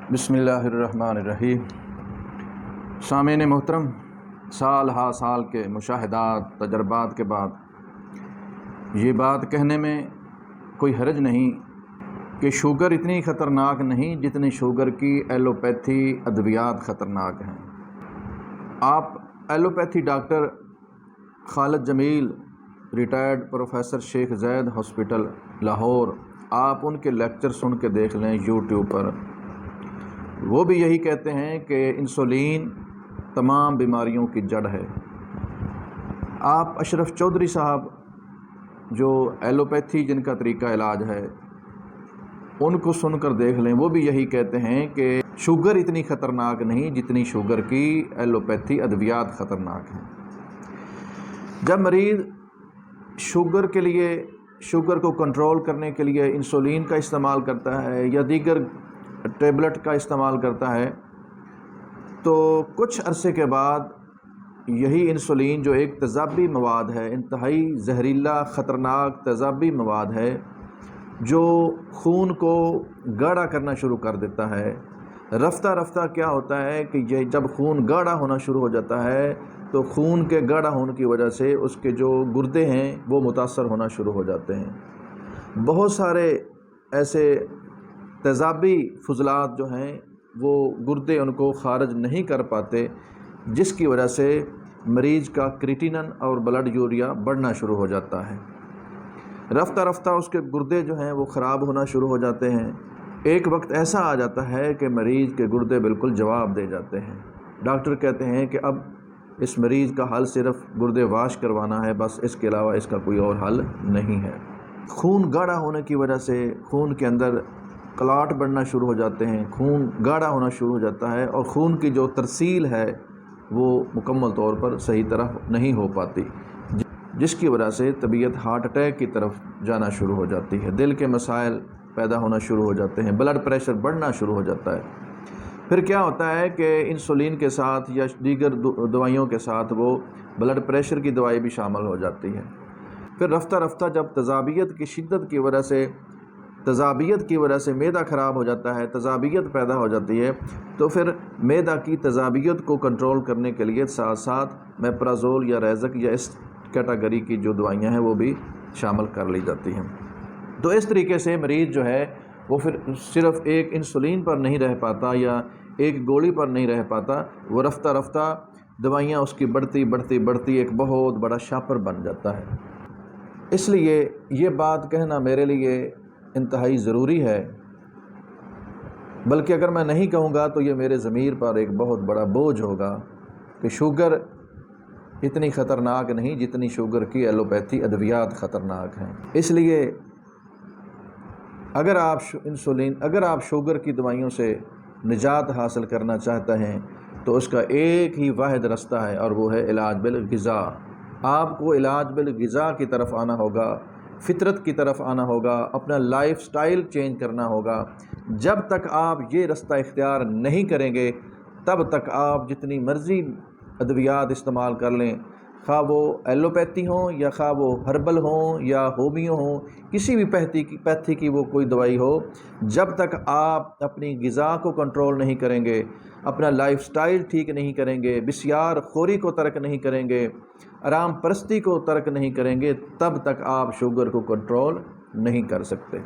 बिस्मिल्लाहिर्रहमानिर्रहीम। सामीन मोहतरम, साल हा साल के मुशाहिदात तजर्बात के बाद ये बात कहने में कोई हरज नहीं कि शुगर इतनी ख़तरनाक नहीं जितनी शुगर की एलोपैथी अद्वियात ख़तरनाक हैं। आप allopathy doctor Khalid Jamil, retired professor Sheikh Zayed hospital Lahore, आप उनके लेक्चर सुन के देख लें यूट्यूब पर। वो भी यही कहते हैं कि इंसुलिन तमाम बीमारियों की जड़ है। आप अशरफ चौधरी साहब जो एलोपैथी जिनका तरीका इलाज है उनको सुनकर देख लें, वो भी यही कहते हैं कि शुगर इतनी ख़तरनाक नहीं जितनी शुगर की एलोपैथी अद्वियात ख़तरनाक हैं। जब मरीज़ शुगर के लिए, शुगर को कंट्रोल करने के लिए इंसुलिन का इस्तेमाल करता है या दीगर टेबलेट का इस्तेमाल करता है, तो कुछ अरसे के बाद यही इंसुलिन जो एक तेज़ाबी मवाद है, इंतहाई जहरीला ख़तरनाक तेज़ाबी मवाद है, जो खून को गाढ़ा करना शुरू कर देता है। रफ्ता रफ्ता क्या होता है कि ये जब खून गाढ़ा होना शुरू हो जाता है तो खून के गाढ़ा होने की वजह से उसके जो गुर्दे हैं वो मुतासर होना शुरू हो जाते हैं। बहुत सारे ऐसे तेज़ाबी फुजलात जो हैं वो गुर्दे उनको खारिज नहीं कर पाते, जिसकी वजह से मरीज़ का क्रिएटिनिन और ब्लड यूरिया बढ़ना शुरू हो जाता है। रफ्ता रफ्ता उसके गुर्दे जो हैं वो ख़राब होना शुरू हो जाते हैं। एक वक्त ऐसा आ जाता है कि मरीज़ के गुर्दे बिल्कुल जवाब दे जाते हैं। डॉक्टर कहते हैं कि अब इस मरीज़ का हल सिर्फ गुर्दे वाश करवाना है, बस इसके अलावा इसका कोई और हल नहीं है। खून गाढ़ा होने की वजह से खून के अंदर क्लॉट बढ़ना शुरू हो जाते हैं, खून गाढ़ा होना शुरू हो जाता है और खून की जो तरसील है वो मुकम्मल तौर पर सही तरह नहीं हो पाती, जिसकी वजह से तबीयत हार्ट अटैक की तरफ जाना शुरू हो जाती है। दिल के मसाइल पैदा होना शुरू हो जाते हैं, ब्लड प्रेशर बढ़ना शुरू हो जाता है। फिर क्या होता है कि इंसुलिन के साथ या दीगर दवाइयों के साथ वो ब्लड प्रेशर की दवाई भी शामिल हो जाती है। फिर रफ्ता रफ्ता जब तज़ाबियत की शिद्दत की वजह से, तज़ाबियत की वजह से मैदा ख़राब हो जाता है, तज़ाबियत पैदा हो जाती है, तो फिर मैदा की तज़ाबियत को कंट्रोल करने के लिए साथ साथ मेप्राज़ोल या रेज़क या इस कैटेगरी की जो दवाइयाँ हैं वो भी शामिल कर ली जाती हैं। तो इस तरीके से मरीज़ जो है वो फिर सिर्फ़ एक इंसुलिन पर नहीं रह पाता या एक गोली पर नहीं रह पाता, वो रफ्ता रफ्ता दवाइयाँ उसकी बढ़ती बढ़ती बढ़ती एक बहुत बड़ा शापर बन जाता है। इसलिए ये बात कहना मेरे लिए इंतहाई ज़रूरी है, बल्कि अगर मैं नहीं कहूँगा तो ये मेरे ज़मीर पर एक बहुत बड़ा बोझ होगा कि शुगर इतनी ख़तरनाक नहीं जितनी शुगर की एलोपैथी अद्वियात ख़तरनाक हैं। इसलिए अगर आप शुगर की दवाइयों से निजात हासिल करना चाहते हैं तो उसका एक ही वाहिद रास्ता है और वो है इलाज बिल ग़िज़ा। आपको इलाज बिल ग़िज़ा की तरफ आना होगा, फितरत की तरफ आना होगा, अपना लाइफ स्टाइल चेंज करना होगा। जब तक आप ये रास्ता इख्तियार नहीं करेंगे तब तक आप जितनी मर्ज़ी अद्वियात इस्तेमाल कर लें, खा वो एलोपैथी हों या खा वो हर्बल हों या होमियो हों, किसी भी पैथी की वो कोई दवाई हो, जब तक आप अपनी ग़िज़ा को कंट्रोल नहीं करेंगे, अपना लाइफ स्टाइल ठीक नहीं करेंगे, बिस्यार खोरी को तर्क नहीं करेंगे, आराम परस्ती को तर्क नहीं करेंगे, तब तक आप शुगर को कंट्रोल नहीं कर सकते।